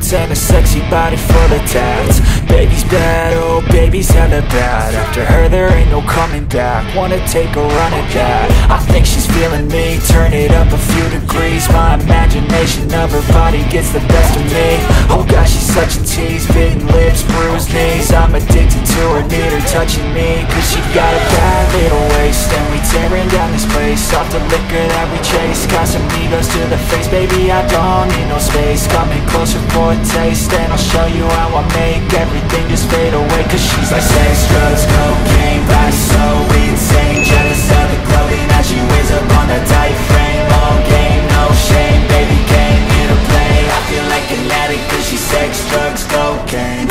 tats and a sexy body full of tats. Baby's bad, oh baby's hella bad. After her there ain't no coming back. Wanna take a run at that. I think she's feeling me, turn it up a few degrees. My imagination of her body gets the best of me. Oh gosh, she's such a tease, bitten lips, bruised knees. I'm addicted to her, need her touching me. Cause she got a bad little waist, and we tearing down this place. Off the liquor that we chase, got some egos to the face. Baby, I don't need no space. Coming closer for a taste, and I'll show you how I make everything just fade away. Cause she's like sex, drugs, cocaine, body so insane. Jealous of the clothing that she wears up on the tight frame. All game, no shame, baby came here to play. I feel like an addict cause she's sex, drugs, cocaine.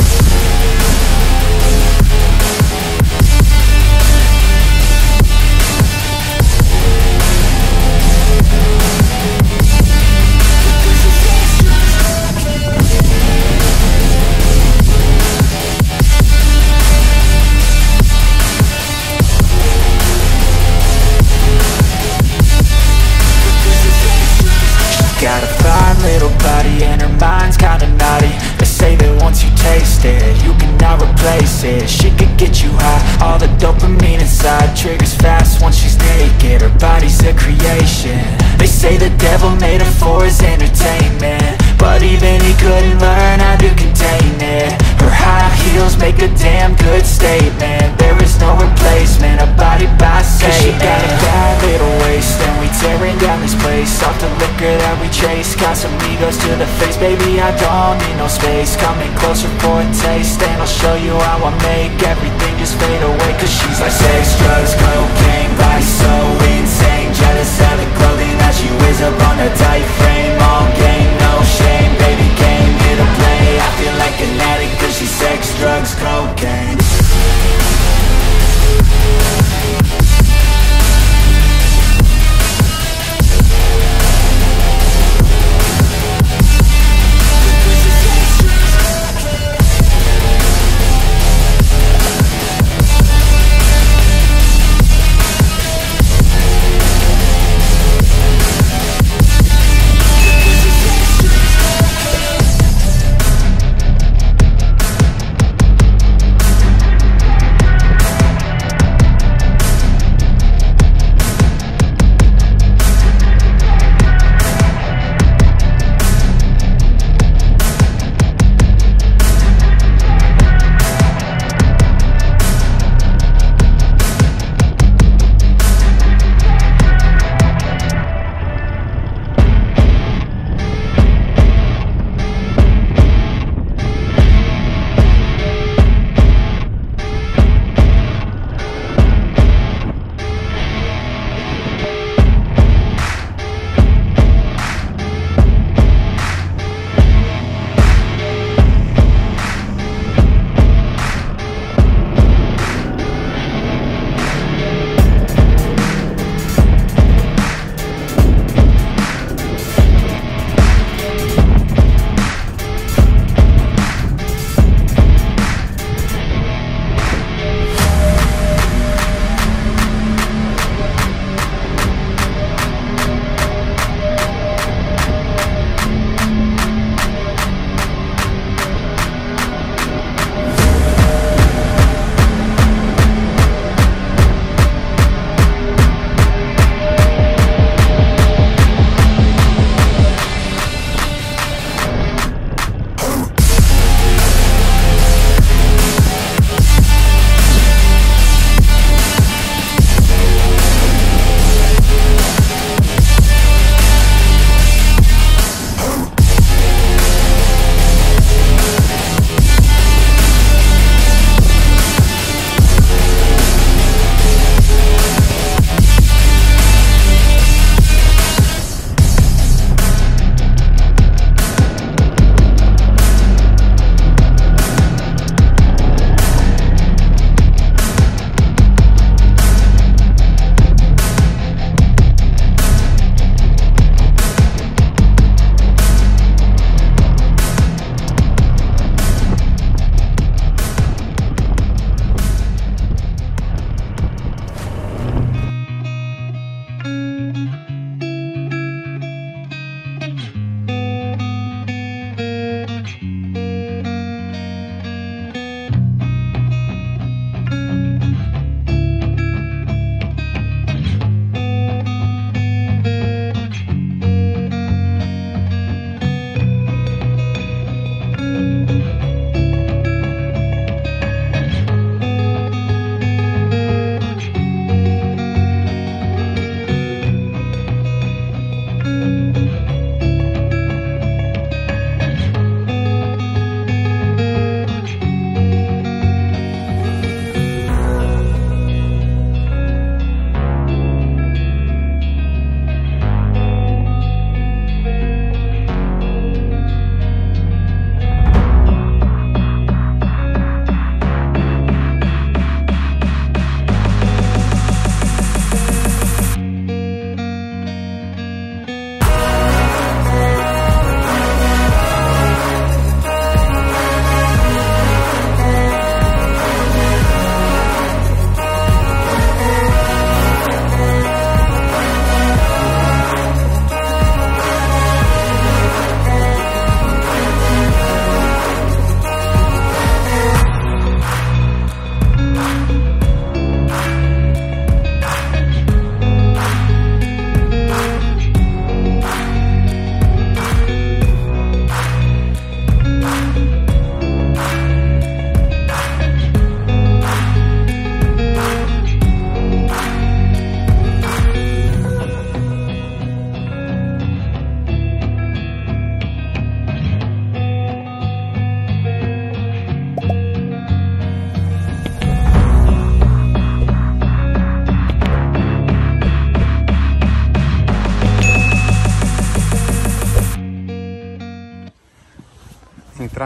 Got a fine little body and her mind's kinda naughty. They say that once you taste it, you cannot replace it. She could get you high, all the dopamine inside triggers fast once she's naked. Her body's a creation. They say the devil made her for his entertainment, but even he couldn't learn how to contain it. Her high heels make a damn good statement. There is no replacement, a body by Satan. She got a bad little waist, and we tearing down this place. Off the liquor that we chase, got some egos to the face. Baby, I don't need no space. Coming closer for a taste, and I'll show you how I make everything just fade away. Cause she's like sex, drugs, cocaine, body so insane. Jealous of the clothing that she wears up on her tight frame. All game, no shame, baby came here to play. I feel like an addict cause she's sex, drugs, cocaine.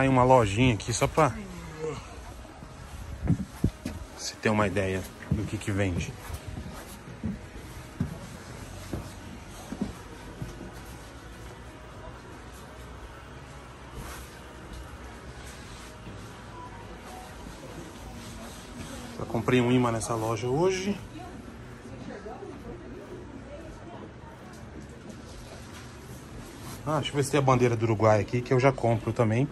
entrar em uma lojinha aqui só pra você ter uma ideia do que vende. Eu comprei um imã nessa loja hoje. Deixa eu ver se tem a bandeira do Uruguai aqui, que eu já compro também.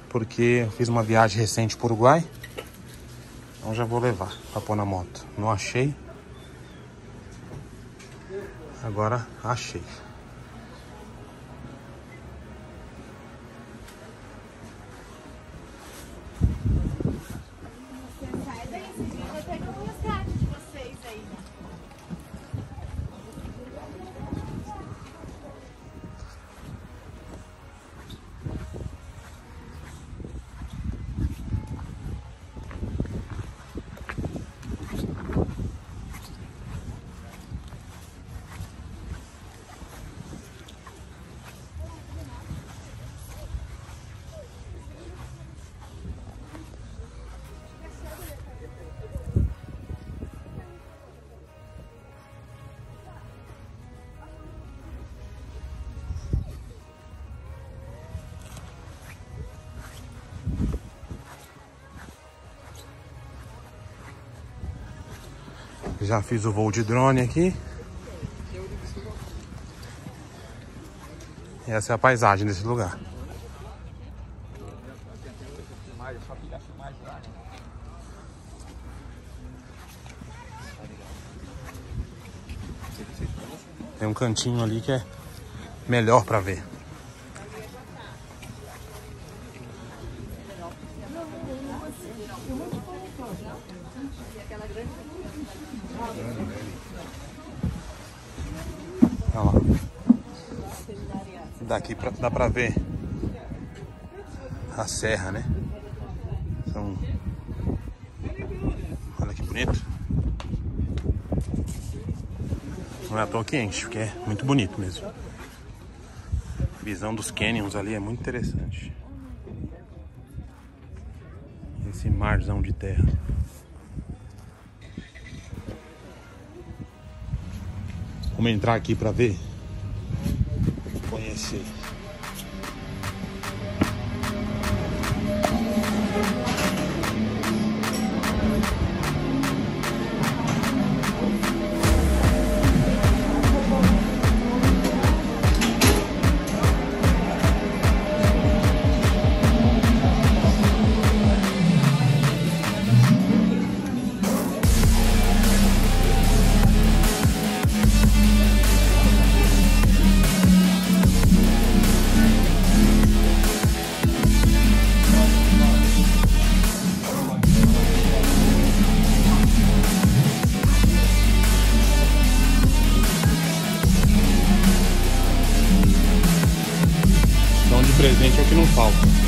Porque eu fiz uma viagem recente pro Uruguai. Então já vou levar pra pôr na moto. Não achei. Agora achei. Já fiz o voo de drone aqui. E essa é a paisagem desse lugar. Tem um cantinho ali que é melhor pra ver. Olha lá. Daqui dá pra ver a serra, né? Então, olha que bonito. Não é à toa que enche, porque é muito bonito mesmo. A visão dos canyons ali é muito interessante. Esse marzão de terra. Vamos entrar aqui pra ver. Conhecer. Presente é o que não falta.